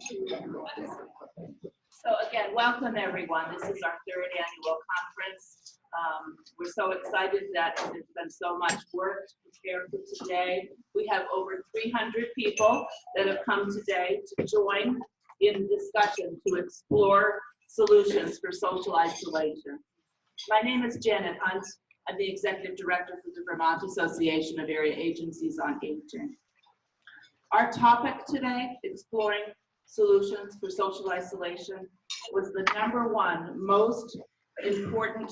So again, welcome everyone. This is our third annual conference. We're so excited that there's been so much work to prepare for today. We have over 300 people that have come today to join in discussion to explore solutions for social isolation. My name is Janet Hunt. I'm the Executive Director for the Vermont Association of Area Agencies on Aging. Our topic today, exploring solutions for social isolation, was the #1 most important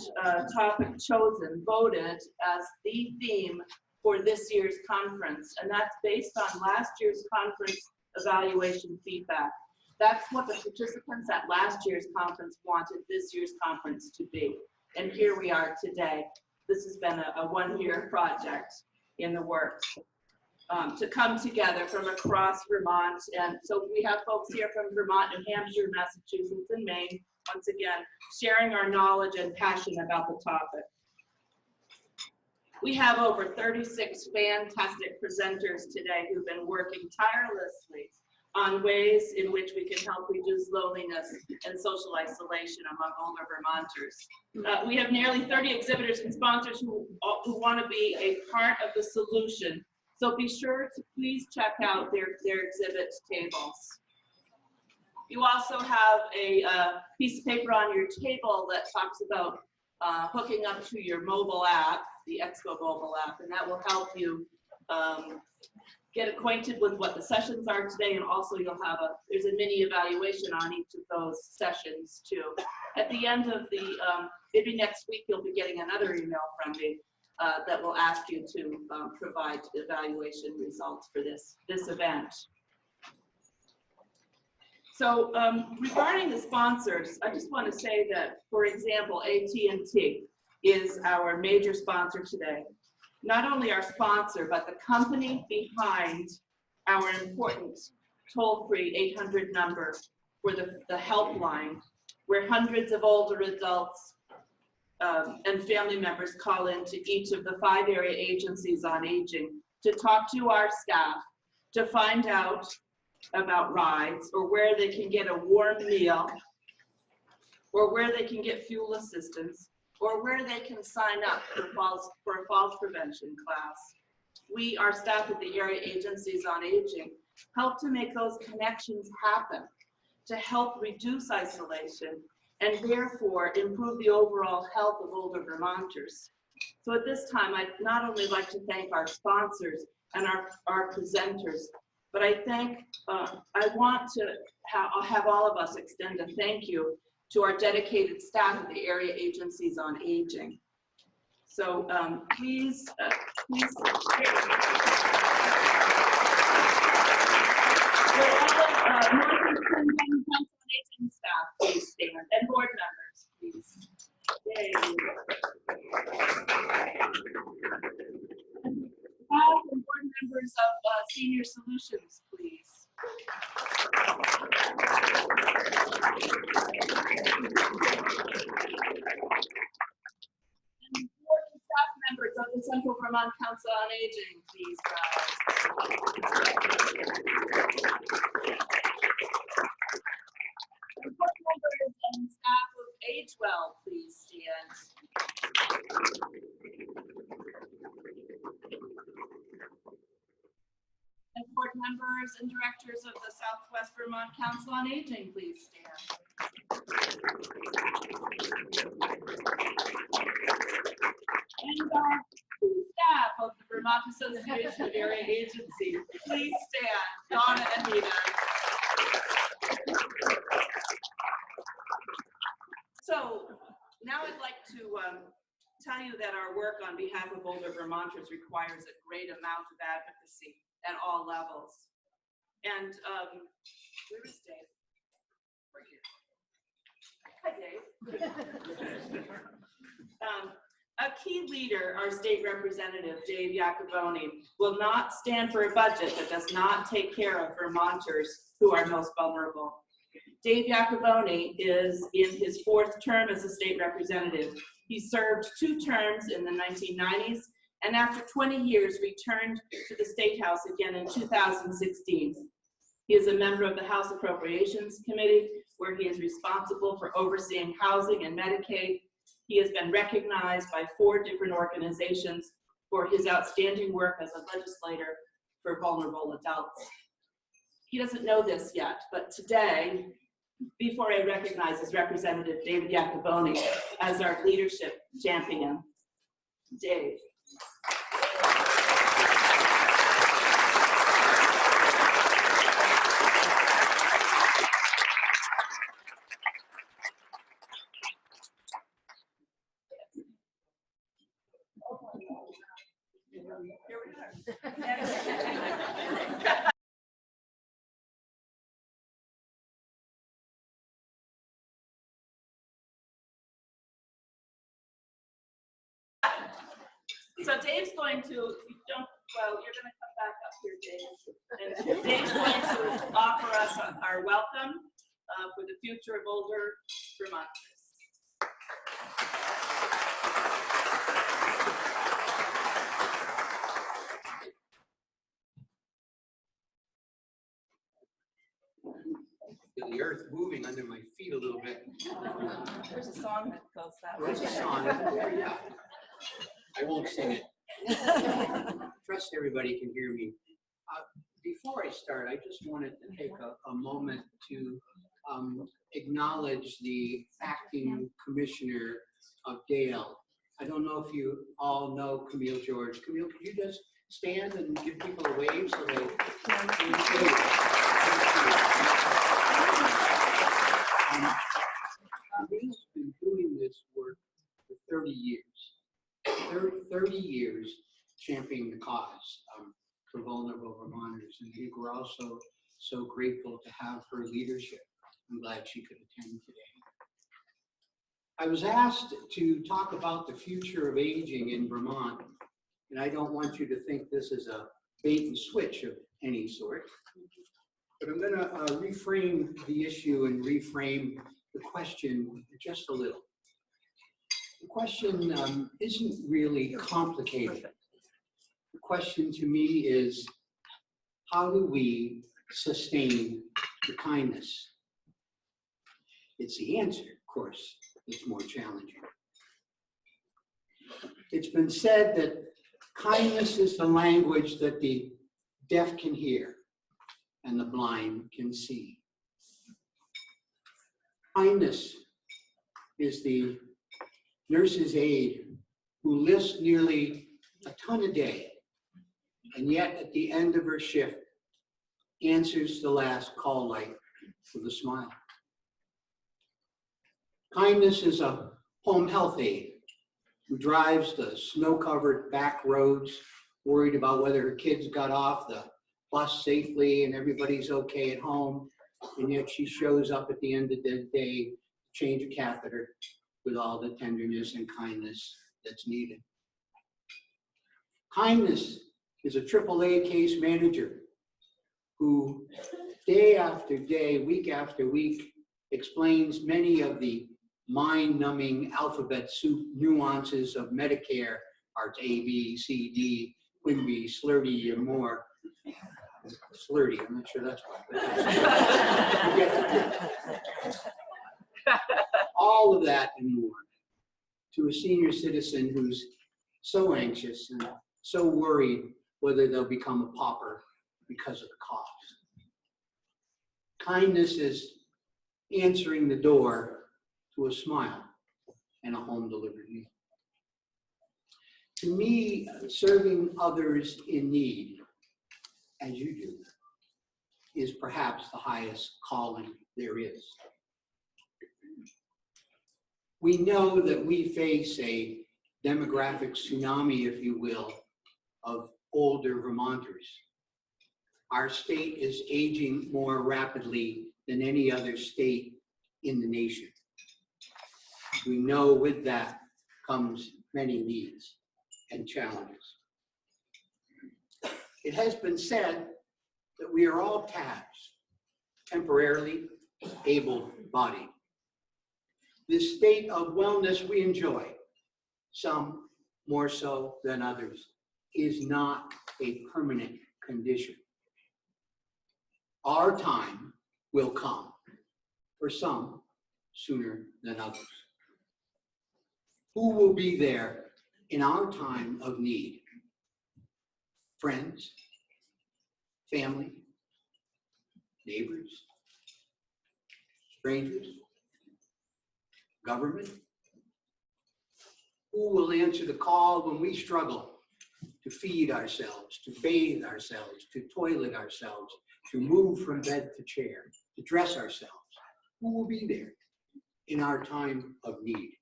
topic chosen, voted as the theme for this year's conference. And that's based on last year's conference evaluation feedback. That's what the participants at last year's conference wanted this year's conference to be. And here we are today. This has been a one-year project in the works to come together from across Vermont. And so we have folks here from Vermont, New Hampshire, Massachusetts, and Maine, once again, sharing our knowledge and passion about the topic. We have over 36 fantastic presenters today who've been working tirelessly on ways in which we can help reduce loneliness and social isolation among older Vermonters. We have nearly 30 exhibitors and sponsors who want to be a part of the solution. So be sure to please check out their exhibit tables. You also have a piece of paper on your table that talks about hooking up to your mobile app, the Expo mobile app, and that will help you get acquainted with what the sessions are today, and also there's a mini evaluation on each of those sessions too. At the end of the, maybe next week you'll be getting another email from me that will ask you to provide evaluation results for this event. So regarding the sponsors, I just want to say that, for example, AT&T is our major sponsor today. Not only our sponsor, but the company behind our important toll-free 800 number for the helpline, where hundreds of older adults and family members call into each of the 5 area agencies on aging to talk to our staff, to find out about rides, or where they can get a warm meal, or where they can get fuel assistance, or where they can sign up for a falls prevention class. We, our staff at the area agencies on aging, help to make those connections happen, to help reduce isolation, and therefore improve the overall health of older Vermonters. So at this time, I'd not only like to thank our sponsors and our presenters, but I want to have all of us extend a thank you to our dedicated staff at the area agencies on aging. So please. Will all of Council on Aging staff please stand, and board members, please. Yay. Staff and board members of Senior Solutions, please. And board and staff members of the Central Vermont Council on Aging, please And board members and staff of AgeWell, please stand. And board members and directors of the Southwest Vermont Council on Aging, please stand. And our staff of the Vermont Association of Area Agencies, please stand. Donna and Nita. So now I'd like to tell you that our work on behalf of older Vermonters requires a great amount of advocacy at all levels. And where is Dave? Right here. Hi, Dave. A key leader, our state representative, Dave Yacovone, will not stand for a budget that does not take care of Vermonters who are most vulnerable. Dave Yacovone is in his 4th term as a state representative. He served 2 terms in the 1990s, and after 20 years returned to the State House again in 2016. He is a member of the House Appropriations Committee, where he is responsible for overseeing housing and Medicaid. He has been recognized by 4 different organizations for his outstanding work as a legislator for vulnerable adults. He doesn't know this yet, but today, V4A recognizes Representative David Yacovone as our leadership champion. Dave. Here we are. So Dave's going to, you're going to come back up here, Dave. And Dave's going to offer us our welcome for the future of older Vermonters. Feel the earth moving under my feet a little bit. There's a song that goes that way. There's a song. Yeah. I won't sing it. Trust everybody can hear me. Before I start, I just wanted to take a moment to acknowledge the acting commissioner of Dale. I don't know if you all know Camille George. Camille, could you just stand and give people a wave so they can see you? Camille's been doing this work for 30 years. 30 years championing the cause for vulnerable Vermonters, and I think we're also so grateful to have her leadership. I'm glad she could attend today. I was asked to talk about the future of aging in Vermont, and I don't want you to think this is a bait and switch of any sort, but I'm going to reframe the issue and reframe the question just a little. The question isn't really complicated. The question to me is, how do we sustain the kindness? It's the answer, of course, that's more challenging. It's been said that kindness is the language that the deaf can hear and the blind can see. Kindness is the nurse's aide who lifts nearly a ton a day, and yet at the end of her shift answers the last call light with a smile. Kindness is a home health aide who drives the snow-covered back roads, worried about whether her kids got off the bus safely and everybody's okay at home, and yet she shows up at the end of the day to change a catheter with all the tenderness and kindness that's needed. Kindness is a AAA case manager who day after day, week after week, explains many of the mind-numbing alphabet soup nuances of Medicare, parts A, B, C, D, Quimby, Slurdy, and more. Slurdy, I'm not sure that's what. All of that and more to a senior citizen who's so anxious and so worried whether they'll become a pauper because of the cost. Kindness is answering the door to a smile and a home-delivered meal. To me, serving others in need, as you do, is perhaps the highest calling there is. We know that we face a demographic tsunami, if you will, of older Vermonters. Our state is aging more rapidly than any other state in the nation. We know with that comes many needs and challenges. It has been said that we are all taxed, temporarily able-bodied. This state of wellness we enjoy, some more so than others, is not a permanent condition. Our time will come, for some, sooner than others. Who will be there in our time of need? Friends, family, neighbors, strangers, government? Who will answer the call when we struggle to feed ourselves, to bathe ourselves, to toilet ourselves, to move from bed to chair, to dress ourselves? Who will be there in our time of need?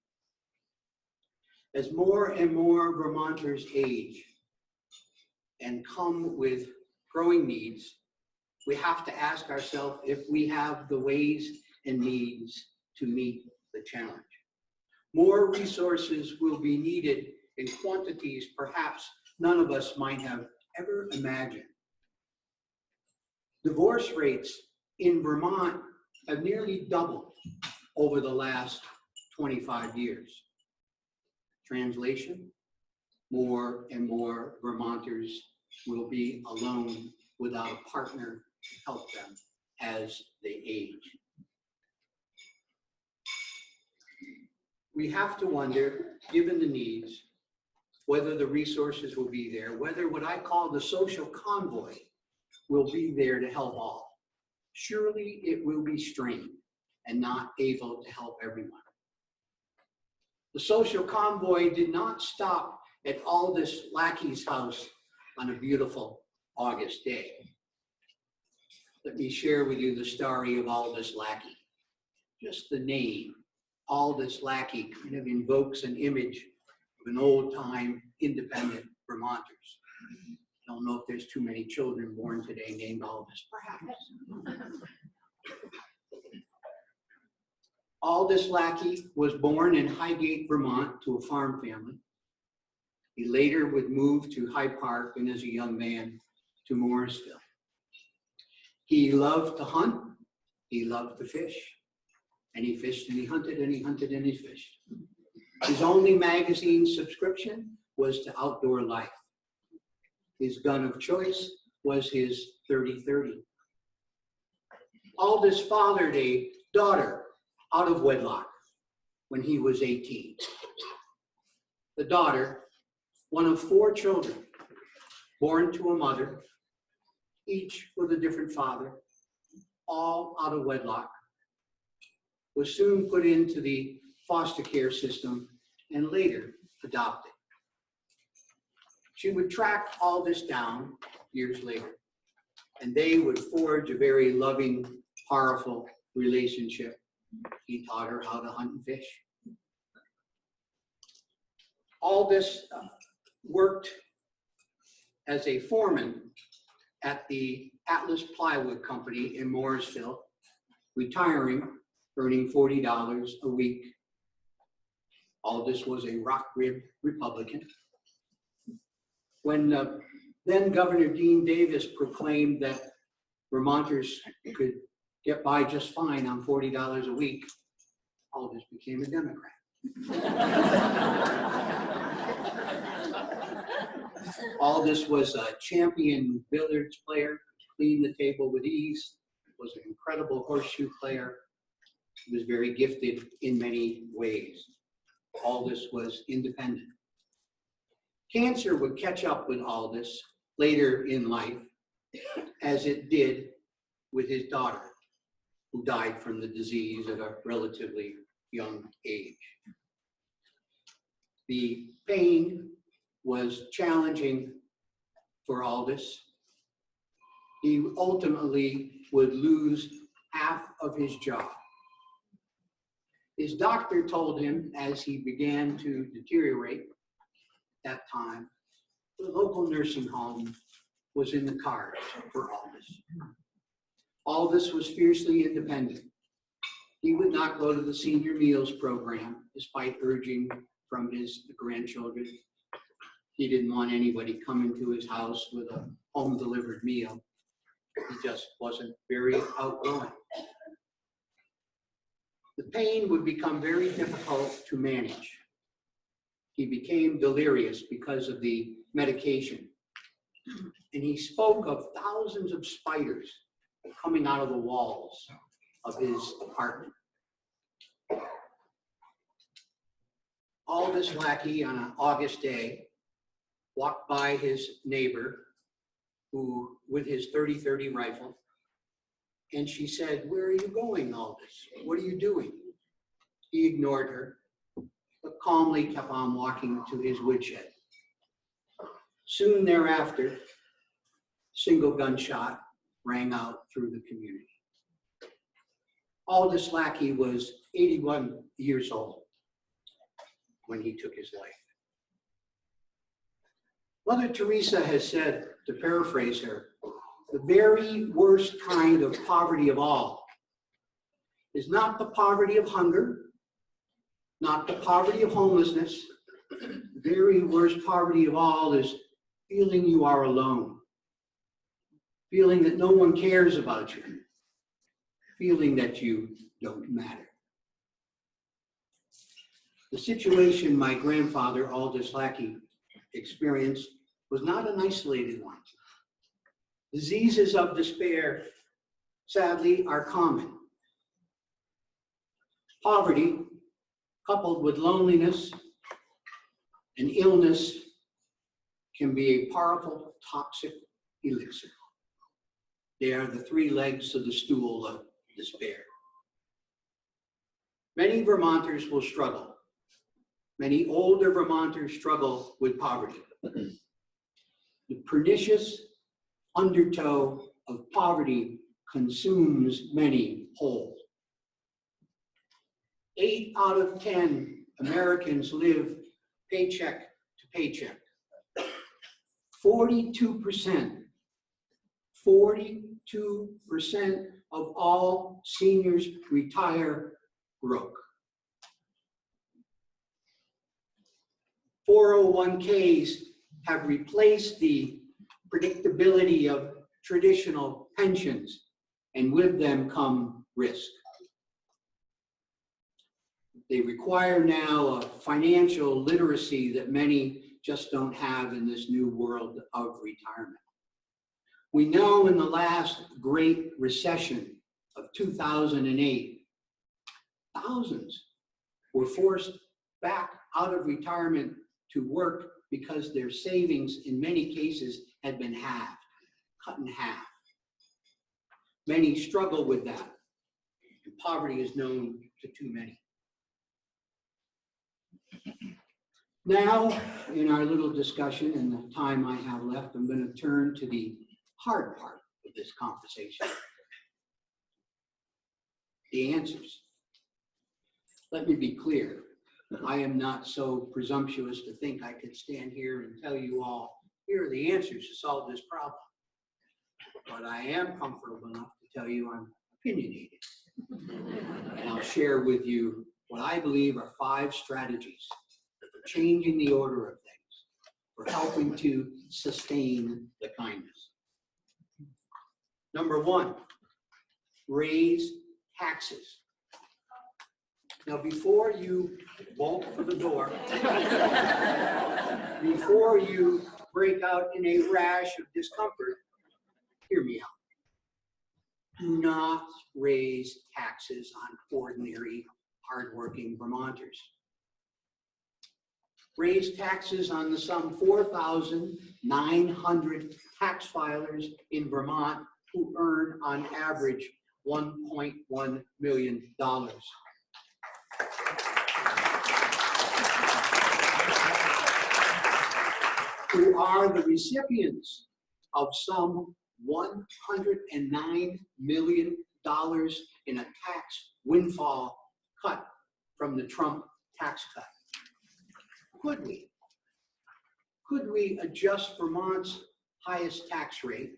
As more and more Vermonters age and come with growing needs, we have to ask ourselves if we have the ways and means to meet the challenge. More resources will be needed in quantities perhaps none of us might have ever imagined. Divorce rates in Vermont have nearly doubled over the last 25 years. Translation: more and more Vermonters will be alone without a partner to help them as they age. We have to wonder, given the needs, whether the resources will be there, whether what I call the social convoy will be there to help all. Surely it will be strained and not able to help everyone. The social convoy did not stop at Aldous Lackey's house on a beautiful August day. Let me share with you the story of Aldous Lackey. Just the name, Aldous Lackey, kind of invokes an image of an old-time independent Vermonters. I don't know if there's too many children born today named Aldous, perhaps. Aldous Lackey was born in Highgate, Vermont, to a farm family. He later would move to Hyde Park, and as a young man, to Morrisville. He loved to hunt, he loved to fish, and he fished and he hunted and he hunted and he fished. His only magazine subscription was to Outdoor Life. His gun of choice was his .30-30. Aldous fathered a daughter out of wedlock when he was 18. The daughter, one of 4 children, born to a mother, each with a different father, all out of wedlock, was soon put into the foster care system and later adopted. She would track Aldous down years later, and they would forge a very loving, powerful relationship. He taught her how to hunt and fish. Aldous worked as a foreman at the Atlas Plywood Company in Morrisville, retiring, earning $40 a week. Aldous was a rock-ribbed Republican. When then Governor Dean Davis proclaimed that Vermonters could get by just fine on $40 a week, Aldous became a Democrat. Aldous was a champion billiards player, cleaned the table with ease, was an incredible horseshoe player. He was very gifted in many ways. Aldous was independent. Cancer would catch up with Aldous later in life, as it did with his daughter, who died from the disease at a relatively young age. The pain was challenging for Aldous. He ultimately would lose half of his jaw. His doctor told him as he began to deteriorate at that time, the local nursing home was in the cards for Aldous. Aldous was fiercely independent. He would not go to the senior meals program, despite urging from his grandchildren. He didn't want anybody coming to his house with a home-delivered meal. He just wasn't very outgoing. The pain would become very difficult to manage. He became delirious because of the medication. And he spoke of thousands of spiders coming out of the walls of his apartment. Aldous Lackey on an August day walked by his neighbor who, with his .30-30 rifle, and she said, "Where are you going, Aldous? What are you doing?" He ignored her, but calmly kept on walking to his woodshed. Soon thereafter, single gunshot rang out through the community. Aldous Lackey was 81 years old when he took his life. Mother Teresa has said, to paraphrase her, the very worst kind of poverty of all is not the poverty of hunger, not the poverty of homelessness. The very worst poverty of all is feeling you are alone, feeling that no one cares about you, feeling that you don't matter. The situation my grandfather, Aldous Lackey, experienced was not an isolated one. Diseases of despair, sadly, are common. Poverty, coupled with loneliness and illness, can be a powerful toxic elixir. They are the three legs of the stool of despair. Many Vermonters will struggle. Many older Vermonters struggle with poverty. The pernicious undertow of poverty consumes many whole. 8 out of 10 Americans live paycheck to paycheck. 42% of all seniors retire broke. 401ks have replaced the predictability of traditional pensions, and with them come risk. They require now a financial literacy that many just don't have in this new world of retirement. We know in the last Great Recession of 2008, thousands were forced back out of retirement to work because their savings in many cases had been halved, cut in half. Many struggle with that, and poverty is known to too many. Now, in our little discussion and the time I have left, I'm going to turn to the hard part of this conversation. The answers. Let me be clear. I am not so presumptuous to think I could stand here and tell you all, here are the answers to solve this problem. But I am comfortable enough to tell you I'm opinionated. And I'll share with you what I believe are 5 strategies for changing the order of things, for helping to sustain the kindness. Number 1, raise taxes. Now, before you bolt for the door, before you break out in a rash of discomfort, hear me out. Do not raise taxes on ordinary, hardworking Vermonters. Raise taxes on the some 4,900 tax filers in Vermont who earn on average $1.1 million. Who are the recipients of some $109 million in a tax windfall cut from the Trump tax cut. Could we adjust Vermont's highest tax rate?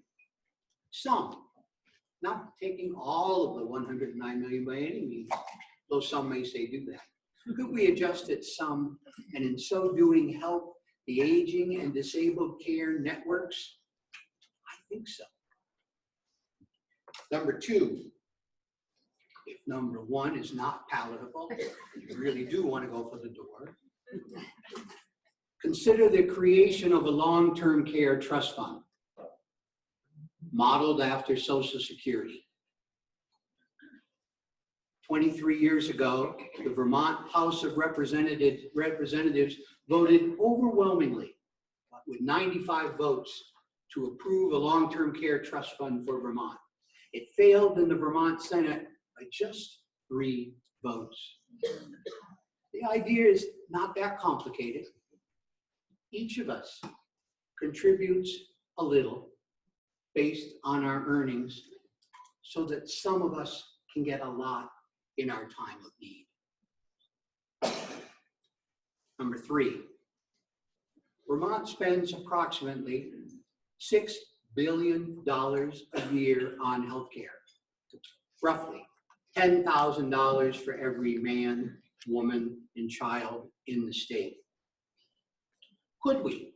Some, not taking all of the $109 million by any means, though some may say do that. Could we adjust it some, and in so doing help the aging and disabled care networks? I think so. Number 2, if number 1 is not palatable, you really do want to go for the door, consider the creation of a long-term care trust fund. modeled after Social Security. 23 years ago, the Vermont House of Representatives voted overwhelmingly, with 95 votes, to approve a long-term care trust fund for Vermont. It failed in the Vermont Senate by just 3 votes. The idea is not that complicated. Each of us contributes a little based on our earnings so that some of us can get a lot in our time of need. Number 3, Vermont spends approximately $6 billion a year on healthcare, roughly $10,000 for every man, woman, and child in the state. Could we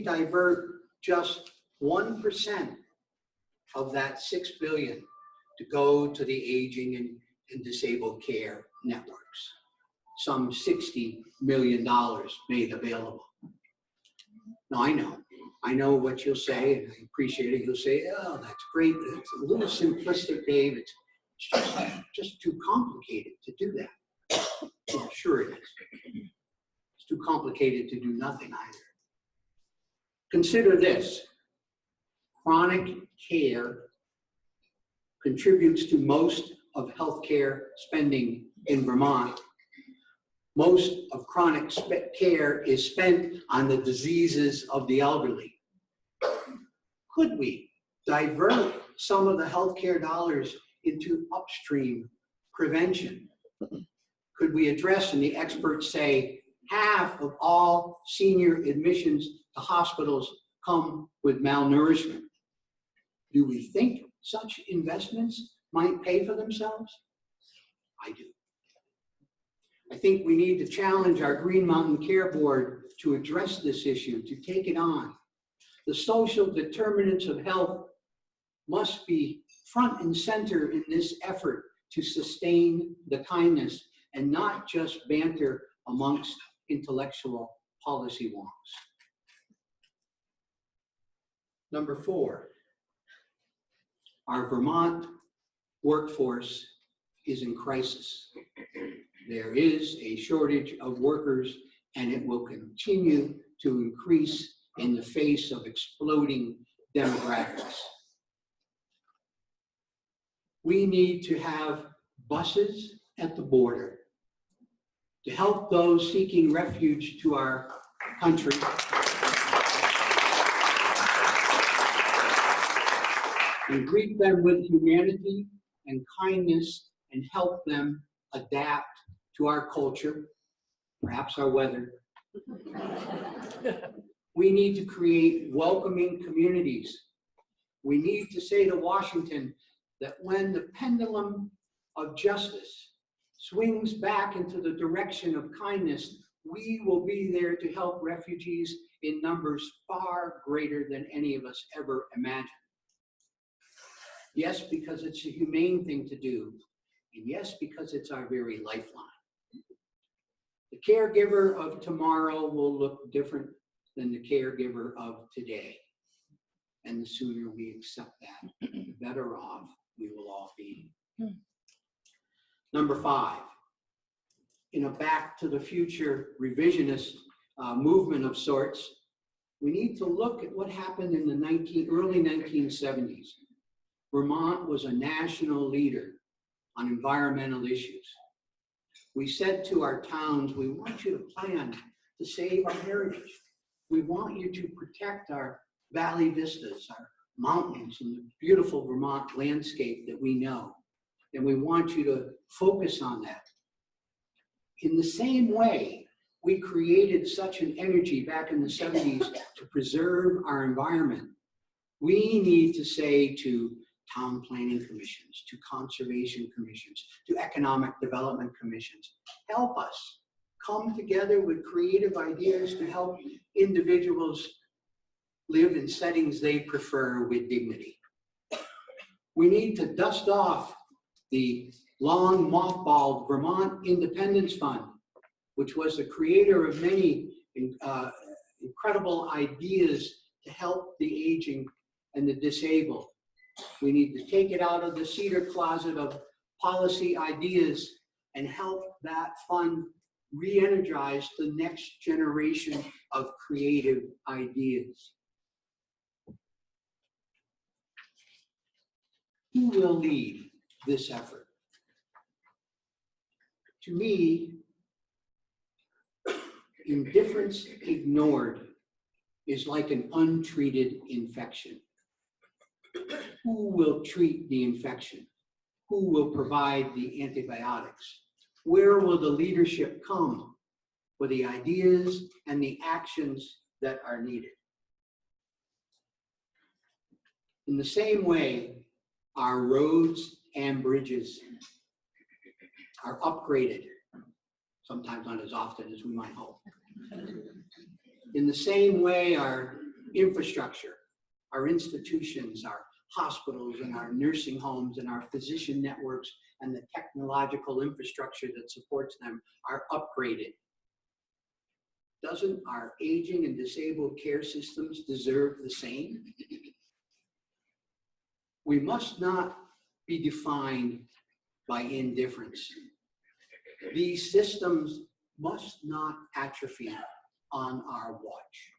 divert just 1% of that $6 billion to go to the aging and disabled care networks? Some $60 million made available. Now, I know what you'll say, and I appreciate it. You'll say, oh, that's great, but it's a little simplistic, Dave. It's just too complicated to do that. Well, sure it is. It's too complicated to do nothing either. Consider this. Chronic care contributes to most of healthcare spending in Vermont. Most of chronic care is spent on the diseases of the elderly. Could we divert some of the healthcare dollars into upstream prevention? Could we address, and the experts say, half of all senior admissions to hospitals come with malnourishment? Do we think such investments might pay for themselves? I do. I think we need to challenge our Green Mountain Care Board to address this issue, to take it on. The social determinants of health must be front and center in this effort to sustain the kindness and not just banter amongst intellectual policy wonks. Number 4, our Vermont workforce is in crisis. There is a shortage of workers, and it will continue to increase in the face of exploding demographics. We need to have buses at the border to help those seeking refuge to our country and greet them with humanity and kindness and help them adapt to our culture, perhaps our weather. We need to create welcoming communities. We need to say to Washington that when the pendulum of justice swings back into the direction of kindness, we will be there to help refugees in numbers far greater than any of us ever imagined. Yes, because it's a humane thing to do, and yes, because it's our very lifeline. The caregiver of tomorrow will look different than the caregiver of today. And the sooner we accept that, the better off we will all be. Number 5, in a back to the future revisionist movement of sorts, we need to look at what happened in the early 1970s. Vermont was a national leader on environmental issues. We said to our towns, we want you to plan to save our heritage. We want you to protect our valley vistas, our mountains, and the beautiful Vermont landscape that we know. And we want you to focus on that. In the same way, we created such an energy back in the 70s to preserve our environment. We need to say to town planning commissions, to conservation commissions, to economic development commissions, help us come together with creative ideas to help individuals live in settings they prefer with dignity. We need to dust off the long mothballed Vermont Independence Fund, which was the creator of many incredible ideas to help the aging and the disabled. We need to take it out of the cedar closet of policy ideas and help that fund re-energize the next generation of creative ideas. Who will lead this effort? To me, indifference ignored is like an untreated infection. Who will treat the infection? Who will provide the antibiotics? Where will the leadership come for the ideas and the actions that are needed? In the same way, our roads and bridges are upgraded, sometimes not as often as we might hope. In the same way, our infrastructure, our institutions, our hospitals and our nursing homes and our physician networks and the technological infrastructure that supports them are upgraded. Doesn't our aging and disabled care systems deserve the same? We must not be defined by indifference. These systems must not atrophy on our watch.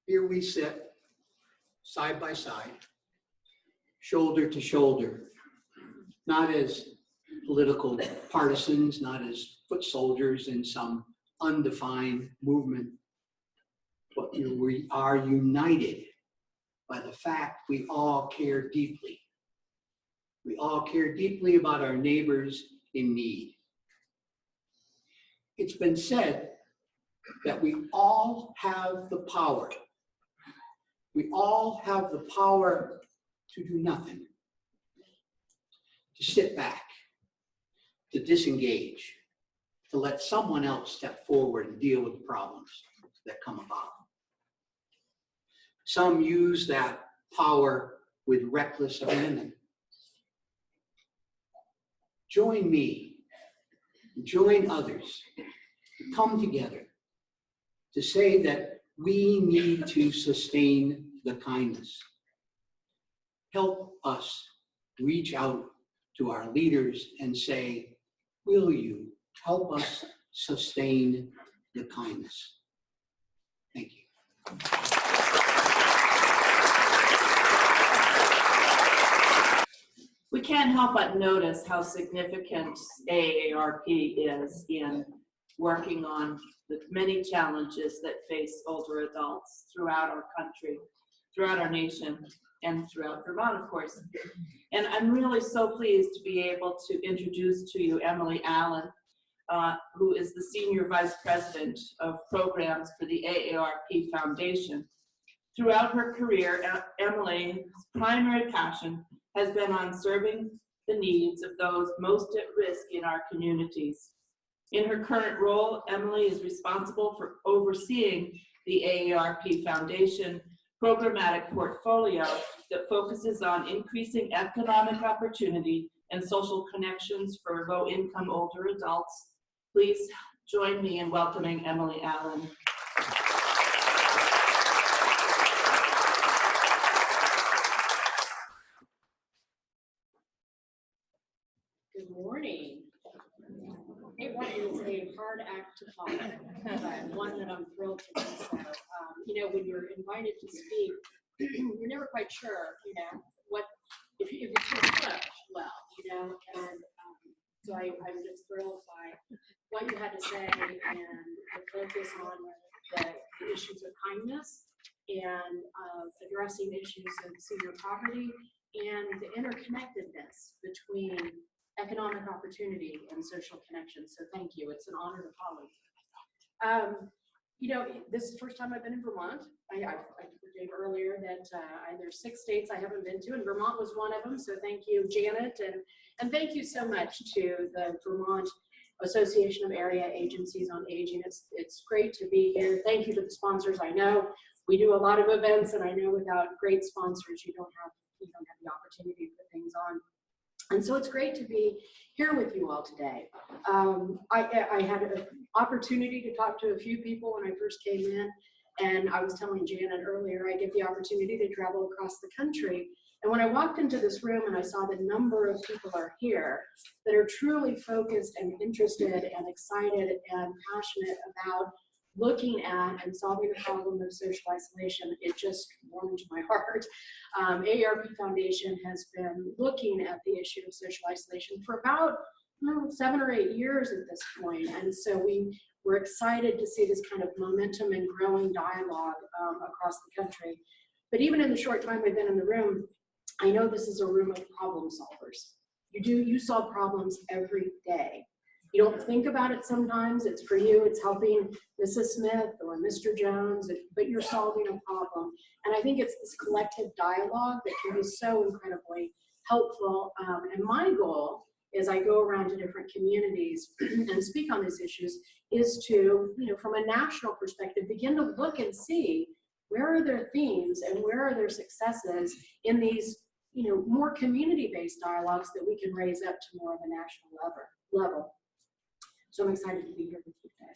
Here we sit, side by side, shoulder to shoulder, not as political partisans, not as foot soldiers in some undefined movement, but we are united by the fact we all care deeply. We all care deeply about our neighbors in need. It's been said that we all have the power. We all have the power to do nothing, to sit back, to disengage, to let someone else step forward and deal with the problems that come about. Some use that power with reckless abandon. Join me, join others, to come together to say that we need to sustain the kindness. Help us reach out to our leaders and say, will you help us sustain the kindness? Thank you. We can't help but notice how significant AARP is in working on the many challenges that face older adults throughout our country, throughout our nation, and throughout Vermont, of course. And I'm really so pleased to be able to introduce to you Emily Allen, who is the Senior Vice President of Programs for the AARP Foundation. Throughout her career, Emily's primary passion has been on serving the needs of those most at risk in our communities. In her current role, Emily is responsible for overseeing the AARP Foundation programmatic portfolio that focuses on increasing economic opportunity and social connections for low-income older adults. Please join me in welcoming Emily Allen. Good morning. It is a hard act to follow, but one that I'm thrilled to do so. You know, when you're invited to speak, you're never quite sure, you know, if it's going to click well, you know, and so I'm just thrilled by what you had to say and the focus on the issues of kindness and addressing issues of senior poverty and the interconnectedness between economic opportunity and social connection. So thank you. It's an honor to follow you. You know, this is the first time I've been in Vermont. I gave earlier that there's 6 states I haven't been to, and Vermont was one of them. So thank you, Janet, and thank you so much to the Vermont Association of Area Agencies on Aging. It's great to be here. Thank you to the sponsors. I know we do a lot of events, and I know without great sponsors, you don't have the opportunity to put things on. And so it's great to be here with you all today. I had an opportunity to talk to a few people when I first came in, And I was telling Janet earlier, I get the opportunity to travel across the country. And when I walked into this room and I saw the number of people are here that are truly focused and interested and excited and passionate about looking at and solving the problem of social isolation, it just warmed my heart. AARP Foundation has been looking at the issue of social isolation for about 7 or 8 years at this point. And so we're excited to see this kind of momentum and growing dialogue across the country. But even in the short time I've been in the room, I know this is a room of problem solvers. You solve problems every day. You don't think about it sometimes. It's for you, it's helping Mrs. Smith or Mr. Jones, but you're solving a problem. And I think it's this collective dialogue that can be so incredibly helpful. And my goal, as I go around to different communities and speak on these issues, is to, from a national perspective, begin to look and see where are their themes and where are their successes in these, more community-based dialogues that we can raise up to more of a national level. So I'm excited to be here with you today.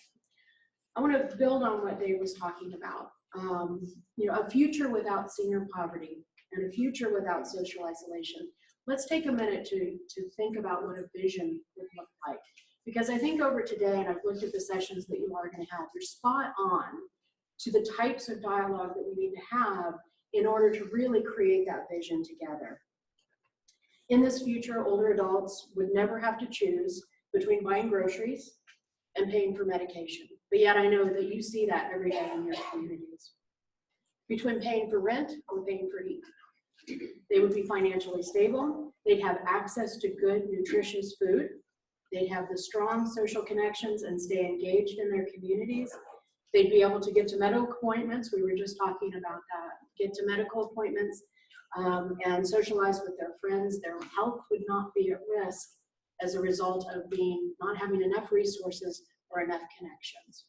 I want to build on what Dave was talking about. A future without senior poverty and a future without social isolation. Let's take a minute to think about what a vision would look like. Because I think over today, and I've looked at the sessions that you are going to have, you're spot on to the types of dialogue that we need to have in order to really create that vision together. In this future, older adults would never have to choose between buying groceries and paying for medication. But yet I know that you see that every day in your communities. Between paying for rent or paying for heat. They would be financially stable. They'd have access to good, nutritious food. They'd have the strong social connections and stay engaged in their communities. They'd be able to get to medical appointments. We were just talking about that. Get to medical appointments and socialize with their friends. Their health would not be at risk as a result of not having enough resources or enough connections.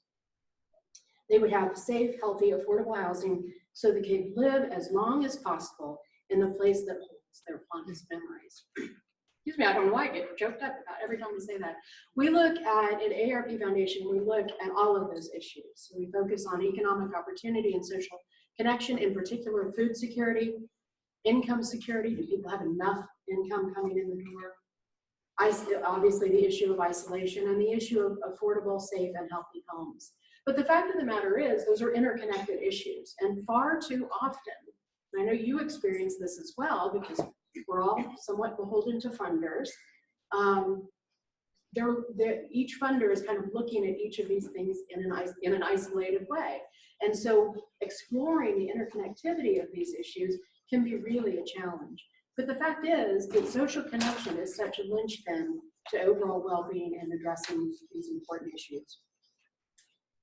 They would have safe, healthy, affordable housing so they could live as long as possible in the place that holds their fondest memories. Excuse me, I don't know why I get choked up about every time we say that. We look at AARP Foundation, we look at all of those issues. So we focus on economic opportunity and social connection, in particular food security, income security. Do people have enough income coming in the door? Obviously the issue of isolation and the issue of affordable, safe, and healthy homes. But the fact of the matter is, those are interconnected issues. And far too often, and I know you experience this as well, because we're all somewhat beholden to funders. Each funder is kind of looking at each of these things in an isolated way. And so exploring the interconnectivity of these issues can be really a challenge. But the fact is that social connection is such a linchpin to overall well-being and addressing these important issues.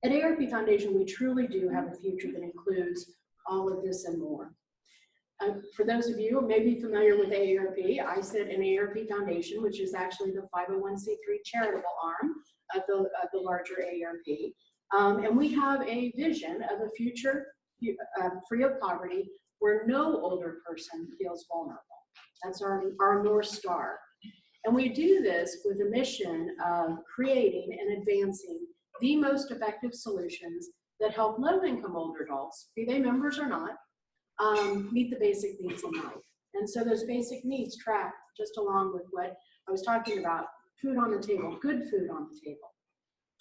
At AARP Foundation, we truly do have a future that includes all of this and more. For those of you who may be familiar with AARP, I sit in AARP Foundation, which is actually the 501c3 charitable arm of the larger AARP. And we have a vision of a future free of poverty where no older person feels vulnerable. That's our North Star. And we do this with a mission of creating and advancing the most effective solutions that help low-income older adults, be they members or not, meet the basic needs in life. And so those basic needs track just along with what I was talking about: food on the table, good food on the table,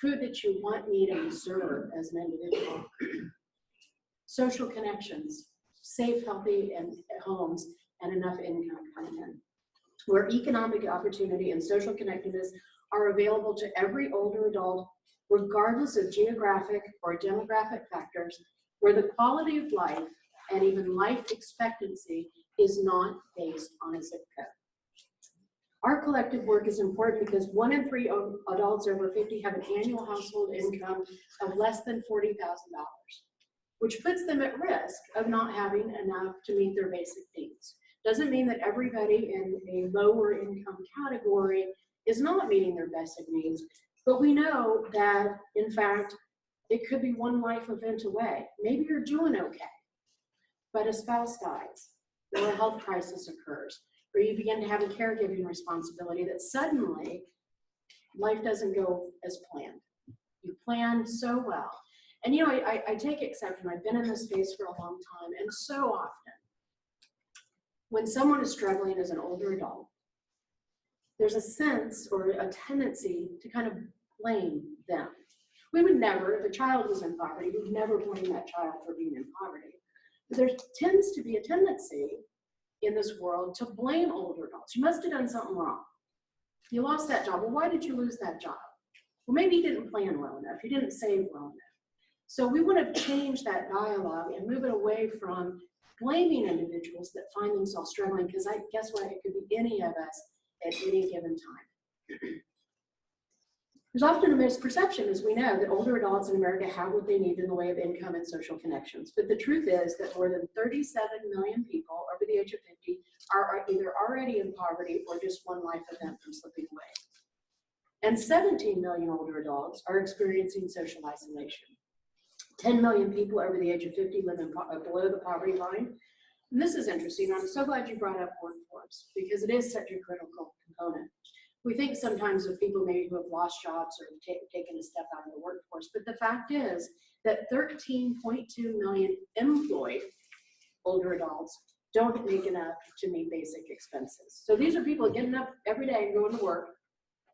food that you want, need, and deserve as an individual, social connections, safe, healthy, and homes, and enough income coming in, where economic opportunity and social connectedness are available to every older adult, regardless of geographic or demographic factors, where the quality of life and even life expectancy is not based on a zip code. Our collective work is important because 1 in 3 adults over 50 have an annual household income of less than $40,000, which puts them at risk of not having enough to meet their basic needs. Doesn't mean that everybody in a lower income category is not meeting their basic needs, but we know that, in fact, it could be one life event away. Maybe you're doing okay, but a spouse dies, or a health crisis occurs, or you begin to have a caregiving responsibility that suddenly life doesn't go as planned. You planned so well. And you know, I take exception. I've been in this space for a long time, and so often, when someone is struggling as an older adult, there's a sense or a tendency to kind of blame them. We would never, if a child was in poverty, we would never blame that child for being in poverty. But there tends to be a tendency in this world to blame older adults. You must have done something wrong. You lost that job. Well, why did you lose that job? Well, maybe you didn't plan well enough. You didn't save well enough. So we want to change that dialogue and move it away from blaming individuals that find themselves struggling, because guess what? It could be any of us at any given time. There's often a misperception, as we know, that older adults in America have what they need in the way of income and social connections. But the truth is that more than 37 million people over the age of 50 are either already in poverty or just one life event from slipping away. And 17 million older adults are experiencing social isolation. 10 million people over the age of 50 live below the poverty line. And this is interesting. I'm so glad you brought up workforce, because it is such a critical component. We think sometimes of people maybe who have lost jobs or taken a step out of the workforce, but the fact is that 13.2 million employed older adults don't make enough to meet basic expenses. So these are people getting up every day and going to work,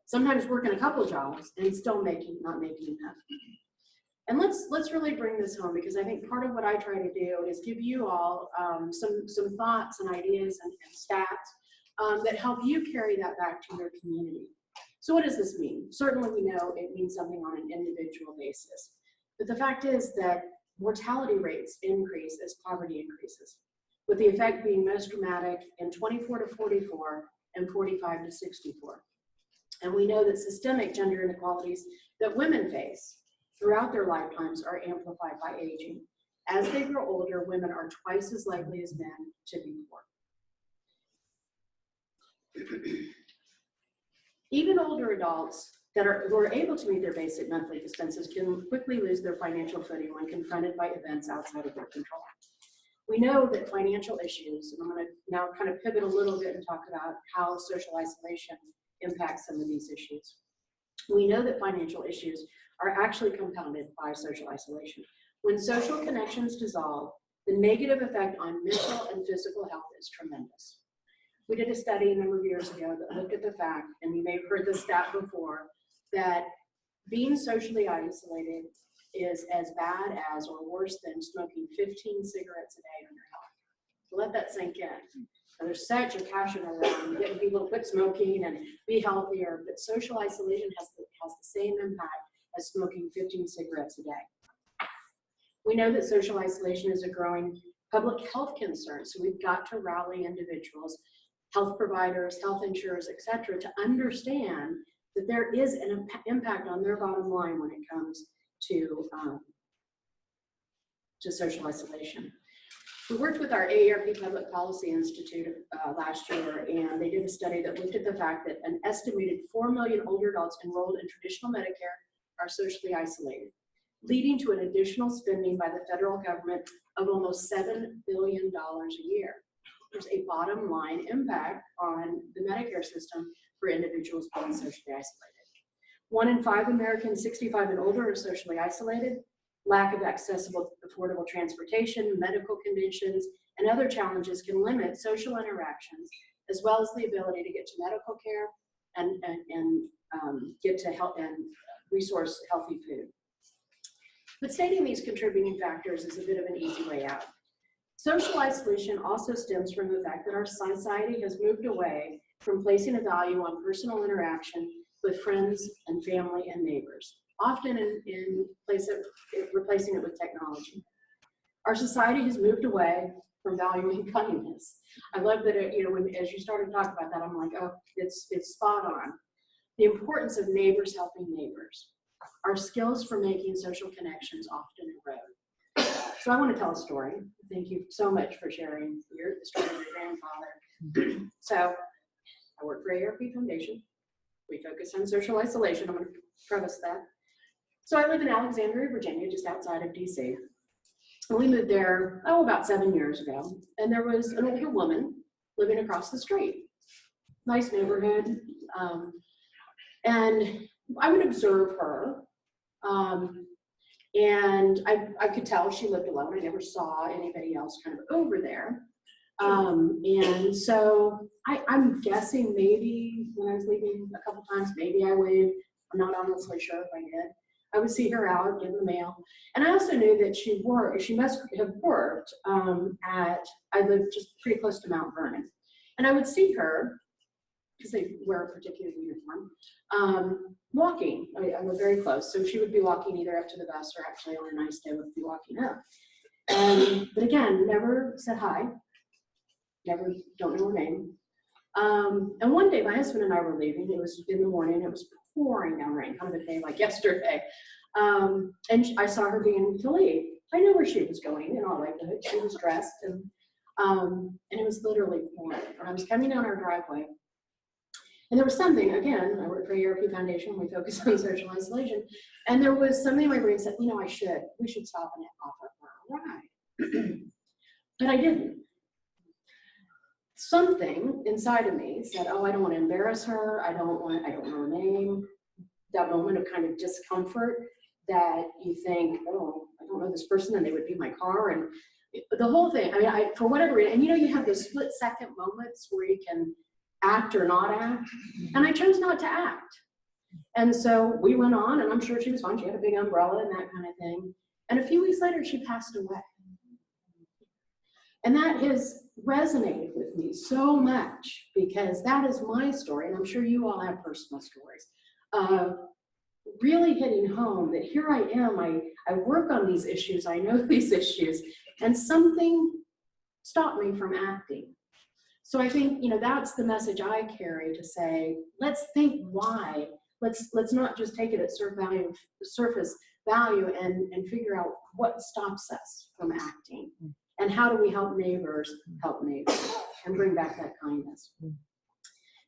sometimes working a couple jobs and still not making enough. And let's really bring this home, because I think part of what I try to do is give you all some thoughts and ideas and stats that help you carry that back to your community. So what does this mean? Certainly we know it means something on an individual basis. But the fact is that mortality rates increase as poverty increases, with the effect being most dramatic in 24 to 44 and 45 to 64. And we know that systemic gender inequalities that women face throughout their lifetimes are amplified by aging. As they grow older, women are twice as likely as men to be poor. Even older adults who are able to meet their basic monthly expenses can quickly lose their financial footing when confronted by events outside of their control. We know that financial issues, and I'm going to now kind of pivot a little bit and talk about how social isolation impacts some of these issues. We know that financial issues are actually compounded by social isolation. When social connections dissolve, the negative effect on mental and physical health is tremendous. We did a study a number of years ago that looked at the fact, and you may have heard this stat before, that being socially isolated is as bad as or worse than smoking 15 cigarettes a day on your health. So let that sink in. And there's such a passion around getting people to quit smoking and be healthier, but social isolation has the same impact as smoking 15 cigarettes a day. We know that social isolation is a growing public health concern, so we've got to rally individuals, health providers, health insurers, et cetera, to understand that there is an impact on their bottom line when it comes to social isolation. We worked with our AARP Public Policy Institute last year, and they did a study that looked at the fact that an estimated 4 million older adults enrolled in traditional Medicare are socially isolated, leading to an additional spending by the federal government of almost $7 billion a year. There's a bottom line impact on the Medicare system for individuals being socially isolated. 1 in 5 Americans 65 and older are socially isolated. Lack of accessible, affordable transportation, medical conditions, and other challenges can limit social interactions, as well as the ability to get to medical care and get to health and resource healthy food. But stating these contributing factors is a bit of an easy way out. Social isolation also stems from the fact that our society has moved away from placing a value on personal interaction with friends and family and neighbors, often in place of replacing it with technology. Our society has moved away from valuing kindness. I love that as you started talking about that, I'm like, oh, it's spot on. The importance of neighbors helping neighbors. Our skills for making social connections often erode. So I want to tell a story. Thank you so much for sharing the story of your grandfather. So I work for AARP Foundation. We focus on social isolation. I'm going to preface that. So I live in Alexandria, Virginia, just outside of DC. And we moved there, about 7 years ago. And there was an older woman living across the street. Nice neighborhood. And I would observe her. And I could tell she lived alone. I never saw anybody else kind of over there. And so I'm guessing maybe when I was leaving a couple times, maybe I waved. I'm not honestly sure if I did. I would see her out getting the mail. And I also knew that she must have worked I lived just pretty close to Mount Vernon. And I would see her, because they wear a particular uniform, walking. I was very close. So she would be walking either up to the bus or actually on a nice day would be walking up. But again, never said hi. Never, don't know her name. And one day my husband and I were leaving. It was in the morning. It was pouring down rain, kind of a day like yesterday. And I saw her beginning to leave. I knew where she was going in all likelihood. She was dressed and it was literally pouring. And I was coming down our driveway. And there was something, again, I work for AARP Foundation, we focus on social isolation. And there was something in my brain said, you know, we should stop and offer her a ride. But I didn't. Something inside of me said, oh, I don't want to embarrass her. I don't know her name. That moment of kind of discomfort that you think, oh, I don't know this person and they would be my car. And the whole thing, I mean, for whatever reason, and you have those split second moments where you can act or not act. And I chose not to act. And so we went on, and I'm sure she was fine. She had a big umbrella and that kind of thing. And a few weeks later, she passed away. And that has resonated with me so much because that is my story. And I'm sure you all have personal stories of really hitting home that here I am. I work on these issues. I know these issues. And something stopped me from acting. So I think, that's the message I carry to say, let's think why. Let's not just take it at surface value and figure out what stops us from acting. And how do we help neighbors and bring back that kindness?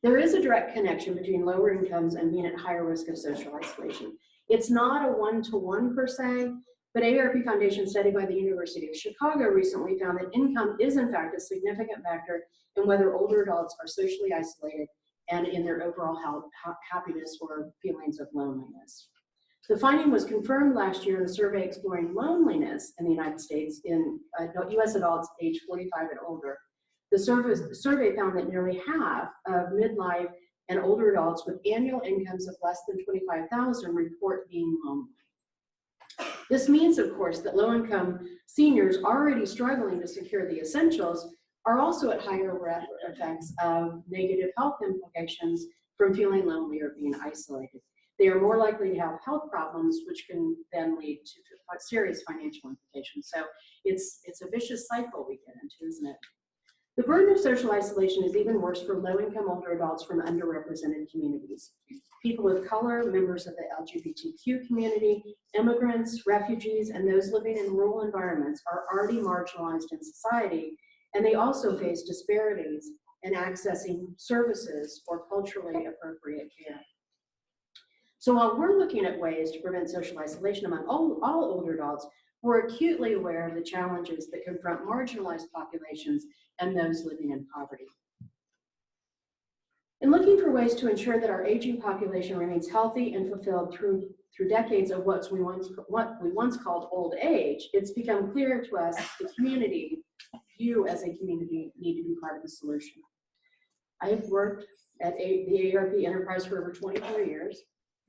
There is a direct connection between lower incomes and being at higher risk of social isolation. It's not a one-to-one per se, but AARP Foundation study by the University of Chicago recently found that income is in fact a significant factor in whether older adults are socially isolated and in their overall health, happiness or feelings of loneliness. The finding was confirmed last year in a survey exploring loneliness in the United States in U.S. adults age 45 and older. The survey found that nearly half of midlife and older adults with annual incomes of less than $25,000 report being lonely. This means, of course, that low-income seniors already struggling to secure the essentials are also at higher effects of negative health implications from feeling lonely or being isolated. They are more likely to have health problems, which can then lead to serious financial implications. So it's a vicious cycle we get into, isn't it? The burden of social isolation is even worse for low-income older adults from underrepresented communities. People of color, members of the LGBTQ community, immigrants, refugees, and those living in rural environments are already marginalized in society, and they also face disparities in accessing services or culturally appropriate care. So while we're looking at ways to prevent social isolation among all older adults, we're acutely aware of the challenges that confront marginalized populations and those living in poverty. In looking for ways to ensure that our aging population remains healthy and fulfilled through decades of what we once called old age, it's become clear to us the community, you as a community, need to be part of the solution. I have worked at the AARP enterprise for over 24 years.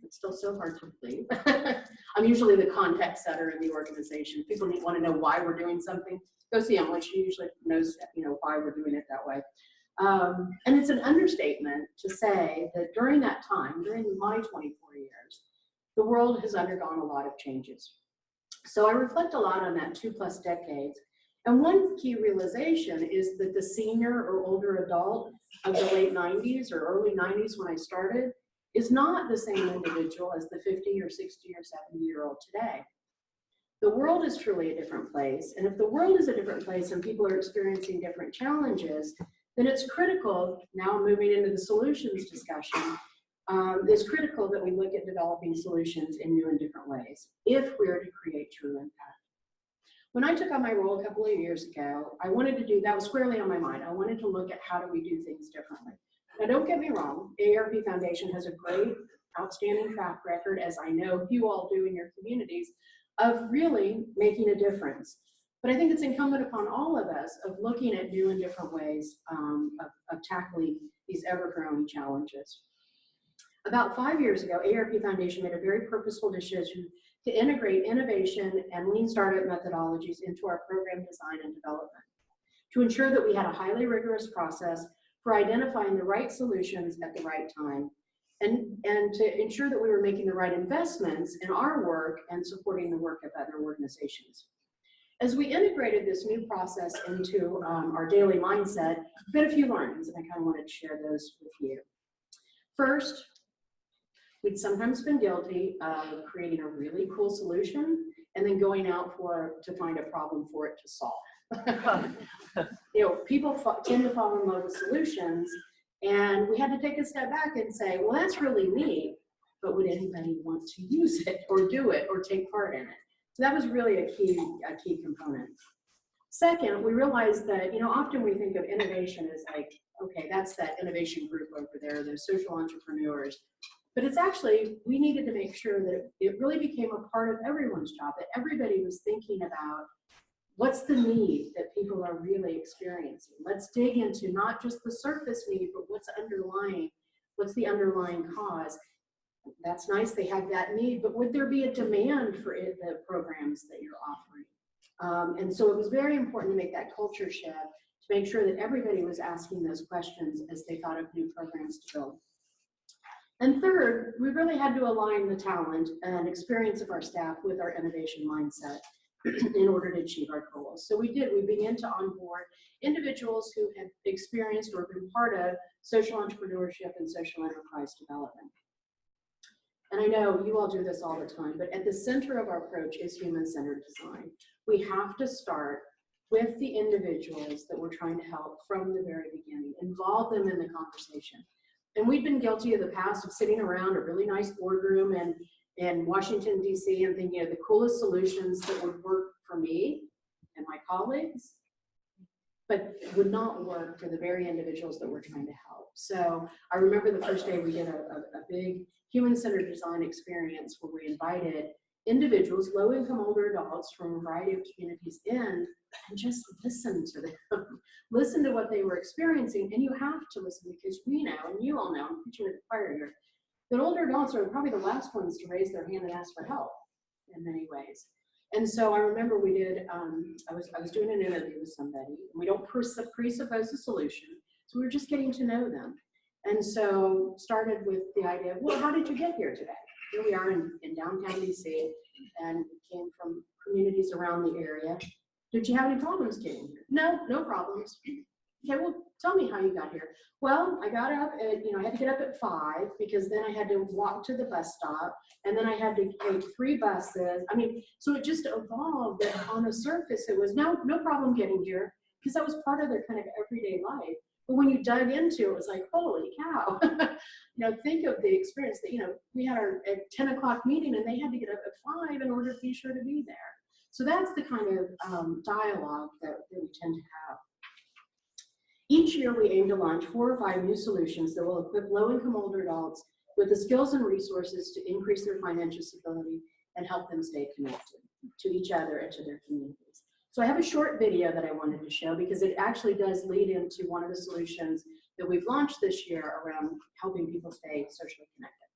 It's still so hard to believe. I'm usually the context setter in the organization. People want to know why we're doing something. Go see Emily. She usually knows, why we're doing it that way. And it's an understatement to say that during that time, during my 24 years, the world has undergone a lot of changes. So I reflect a lot on that 2+ decades. And one key realization is that the senior or older adult of the late 90s or early 90s when I started is not the same individual as the 50 or 60 or 70-year-old today. The world is truly a different place. And if the world is a different place and people are experiencing different challenges, then it's critical, now moving into the solutions discussion, it's critical that we look at developing solutions in new and different ways if we're to create true impact. When I took on my role a couple of years ago, I wanted to do, that was squarely on my mind. I wanted to look at how do we do things differently. Now, don't get me wrong, AARP Foundation has a great, outstanding track record, as I know you all do in your communities, of really making a difference. But I think it's incumbent upon all of us of looking at new and different ways of tackling these ever-growing challenges. About 5 years ago, AARP Foundation made a very purposeful decision to integrate innovation and lean startup methodologies into our program design and development, to ensure that we had a highly rigorous process for identifying the right solutions at the right time, and to ensure that we were making the right investments in our work and supporting the work of other organizations. As we integrated this new process into our daily mindset, we had a few learnings, and I kind of wanted to share those with you. First, we'd sometimes been guilty of creating a really cool solution and then going out to find a problem for it to solve. You know, people tend to fall in love with solutions, and we had to take a step back and say, well, that's really neat, but would anybody want to use it or do it or take part in it? So that was really a key component. Second, we realized that, you know, often we think of innovation as like, okay, that's that innovation group over there, those social entrepreneurs. But it's actually, we needed to make sure that it really became a part of everyone's job, that everybody was thinking about what's the need that people are really experiencing. Let's dig into not just the surface need, but what's the underlying cause. That's nice, they have that need, but would there be a demand for the programs that you're offering? And so it was very important to make that culture shift, to make sure that everybody was asking those questions as they thought of new programs to build. And third, we really had to align the talent and experience of our staff with our innovation mindset in order to achieve our goals. So we began to onboard individuals who had experienced or been part of social entrepreneurship and social enterprise development. And I know you all do this all the time, but at the center of our approach is human-centered design. We have to start with the individuals that we're trying to help from the very beginning, involve them in the conversation. And we've been guilty of the past of sitting around a really nice boardroom in Washington, D.C. and thinking of the coolest solutions that would work for me and my colleagues, but would not work for the very individuals that we're trying to help. So I remember the first day we did a big human-centered design experience where we invited individuals, low-income older adults from a variety of communities in, and just listen to them, listen to what they were experiencing. And you have to listen because we know, and you all know, I'm preaching to the choir here, that older adults are probably the last ones to raise their hand and ask for help in many ways. And so I remember we did, I was doing an interview with somebody, and we don't presuppose a solution, so we were just getting to know them. And so started with the idea of, well, how did you get here today? Here we are in downtown DC, and came from communities around the area. Did you have any problems getting here? No, no problems. Okay, well, tell me how you got here. Well, I got up at, I had to get up at 5 because then I had to walk to the bus stop, and then I had to take 3 buses. I mean, so it just evolved that on the surface, it was no problem getting here because that was part of their kind of everyday life. But when you dug into it, it was like, holy cow. Think of the experience that, we had our 10 o'clock meeting and they had to get up at 5 in order to be sure to be there. So that's the kind of dialogue that we tend to have. Each year we aim to launch 4 or 5 new solutions that will equip low-income older adults with the skills and resources to increase their financial stability and help them stay connected to each other and to their communities. So I have a short video that I wanted to show because it actually does lead into one of the solutions that we've launched this year around helping people stay socially connected.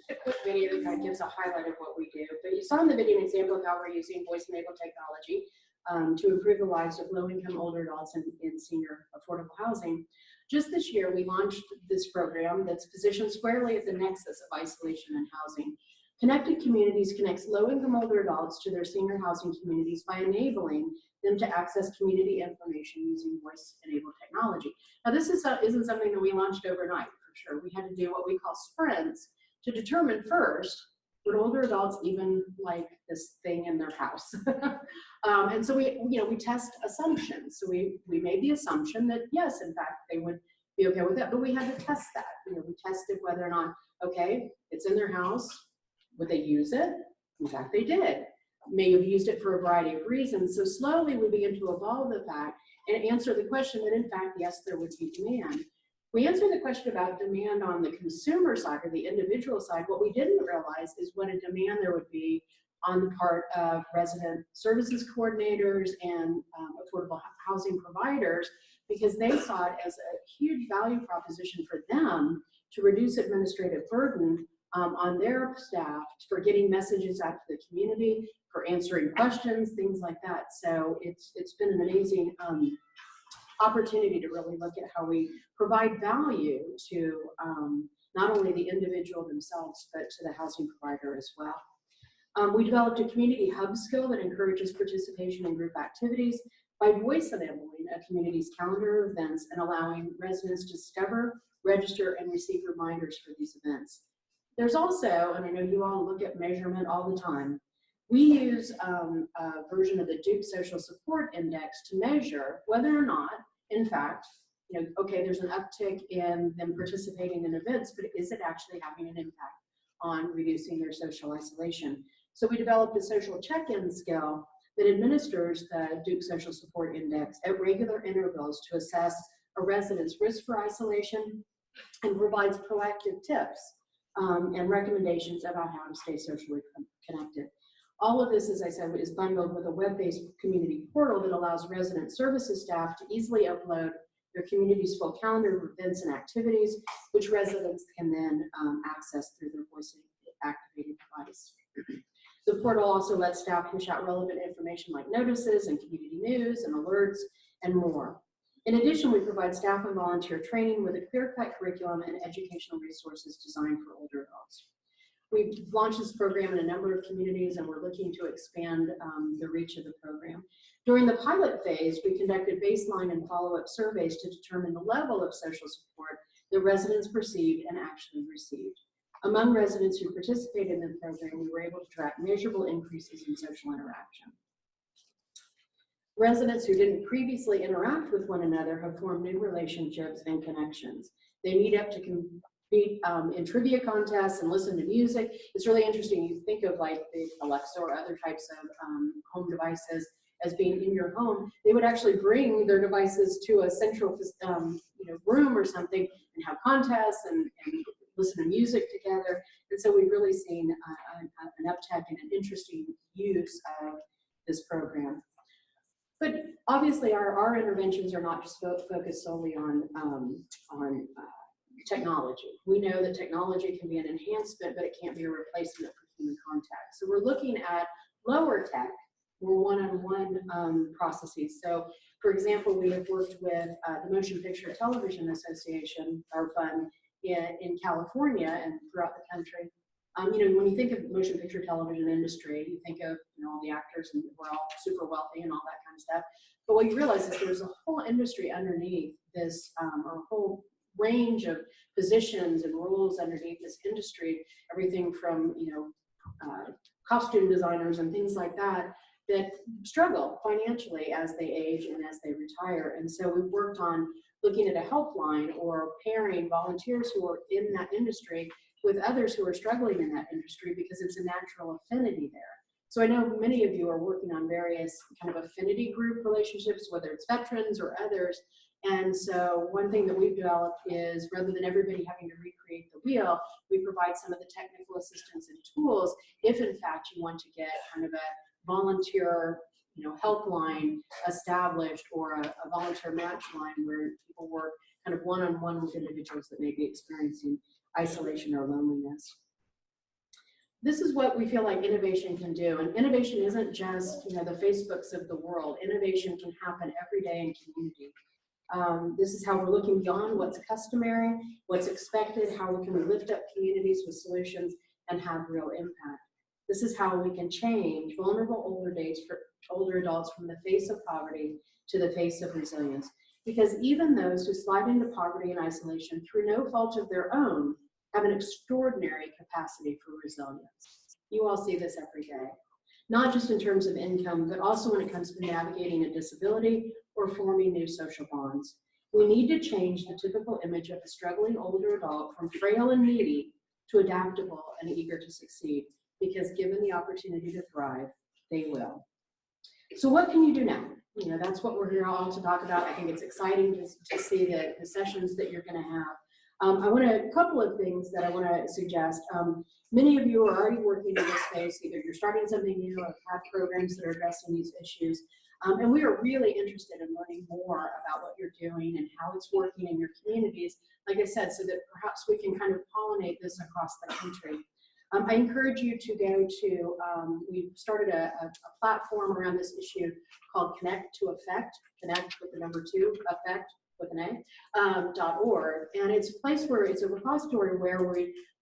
A quick video that kind of gives a highlight of what we do. But you saw in the video an example of how we're using voice-enabled technology to improve the lives of low-income older adults in senior affordable housing. Just this year, we launched this program that's positioned squarely at the nexus of isolation and housing. Connected Communities connects low-income older adults to their senior housing communities by enabling them to access community information using voice-enabled technology. Now, this isn't something that we launched overnight, for sure. We had to do what we call sprints to determine first, would older adults even like this thing in their house? And so we test assumptions. So we made the assumption that yes, in fact, they would be okay with that, but we had to test that. We tested whether or not, okay, it's in their house. Would they use it? In fact, they did. May have used it for a variety of reasons. So slowly we began to evolve the fact and answer the question that in fact, yes, there would be demand. We answered the question about demand on the consumer side or the individual side. What we didn't realize is what a demand there would be on the part of resident services coordinators and affordable housing providers, because they saw it as a huge value proposition for them to reduce administrative burden on their staff for getting messages out to the community, for answering questions, things like that. So it's been an amazing opportunity to really look at how we provide value to not only the individual themselves, but to the housing provider as well. We developed a community hub skill that encourages participation in group activities by voice enabling a community's calendar of events and allowing residents to discover, register, and receive reminders for these events. There's also, and I know you all look at measurement all the time, we use a version of the Duke Social Support Index to measure whether or not, in fact, okay, there's an uptick in them participating in events, but is it actually having an impact on reducing their social isolation? So we developed a social check-in skill that administers the Duke Social Support Index at regular intervals to assess a resident's risk for isolation and provides proactive tips and recommendations about how to stay socially connected. All of this, as I said, is bundled with a web-based community portal that allows resident services staff to easily upload their community's full calendar of events and activities, which residents can then access through their voice-activated device. The portal also lets staff push out relevant information like notices and community news and alerts and more. In addition, we provide staff and volunteer training with a clear-cut curriculum and educational resources designed for older adults. We've launched this program in a number of communities, and we're looking to expand the reach of the program. During the pilot phase, we conducted baseline and follow-up surveys to determine the level of social support that residents perceived and actually received. Among residents who participated in the program, we were able to track measurable increases in social interaction. Residents who didn't previously interact with one another have formed new relationships and connections. They meet up to compete in trivia contests and listen to music. It's really interesting. You think of like the Alexa or other types of home devices as being in your home. They would actually bring their devices to a central room or something and have contests and listen to music together. And so we've really seen an uptick and an interesting use of this program. But obviously our interventions are not just focused solely on technology. We know that technology can be an enhancement, but it can't be a replacement for human contact. So we're looking at lower tech, more one-on-one processes. So for example, we have worked with the Motion Picture Television Association, our fund, in California and throughout the country. When you think of the motion picture television industry, you think of all the actors and we're all super wealthy and all that kind of stuff. But what you realize is there's a whole industry underneath this, or a whole range of positions and roles underneath this industry. Everything from costume designers and things like that that struggle financially as they age and as they retire. And so we've worked on looking at a helpline or pairing volunteers who are in that industry with others who are struggling in that industry because it's a natural affinity there. So I know many of you are working on various kind of affinity group relationships, whether it's veterans or others. And so one thing that we've developed is rather than everybody having to recreate the wheel, we provide some of the technical assistance and tools if in fact you want to get kind of a volunteer helpline established or a volunteer match line where people work kind of one-on-one with individuals that may be experiencing isolation or loneliness. This is what we feel like innovation can do. And innovation isn't just the Facebooks of the world. Innovation can happen every day in community. This is how we're looking beyond what's customary, what's expected, how we can lift up communities with solutions and have real impact. This is how we can change vulnerable older adults from the face of poverty to the face of resilience. Because even those who slide into poverty and isolation through no fault of their own have an extraordinary capacity for resilience. You all see this every day, not just in terms of income, but also when it comes to navigating a disability or forming new social bonds. We need to change the typical image of a struggling older adult from frail and needy to adaptable and eager to succeed, because given the opportunity to thrive, they will. So what can you do now? You know, that's what we're here all to talk about. I think it's exciting to see the sessions that you're going to have. A couple of things that I want to suggest. Many of you are already working in this space. Either you're starting something new or have programs that are addressing these issues. And we are really interested in learning more about what you're doing and how it's working in your communities, like I said, so that perhaps we can kind of pollinate this across the country. I encourage you to go to, we've started a platform around this issue called Connect to Effect, connect with the number 2, effect with an A, .org. And it's a place where it's a repository where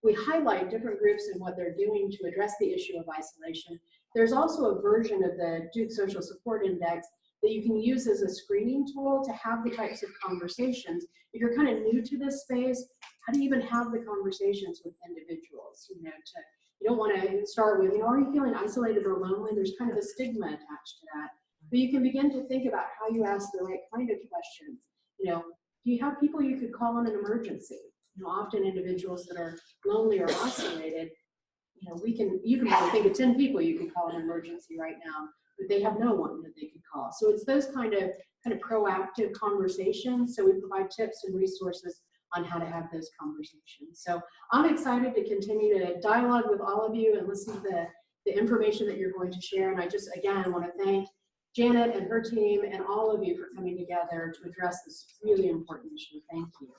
we highlight different groups and what they're doing to address the issue of isolation. There's also a version of the Duke Social Support Index that you can use as a screening tool to have the types of conversations. If you're kind of new to this space, how do you even have the conversations with individuals? You know, you don't want to start with, you know, are you feeling isolated or lonely? There's kind of a stigma attached to that. But you can begin to think about how you ask the right kind of questions. You know, do you have people you could call in an emergency? You know, often individuals that are lonely or isolated, you know, you can probably think of 10 people you could call an emergency right now, but they have no one that they could call. So it's those kind of proactive conversations. So we provide tips and resources on how to have those conversations. So I'm excited to continue to dialogue with all of you and listen to the information that you're going to share. And I just, again, want to thank Janet and her team and all of you for coming together to address this really important issue. Thank you.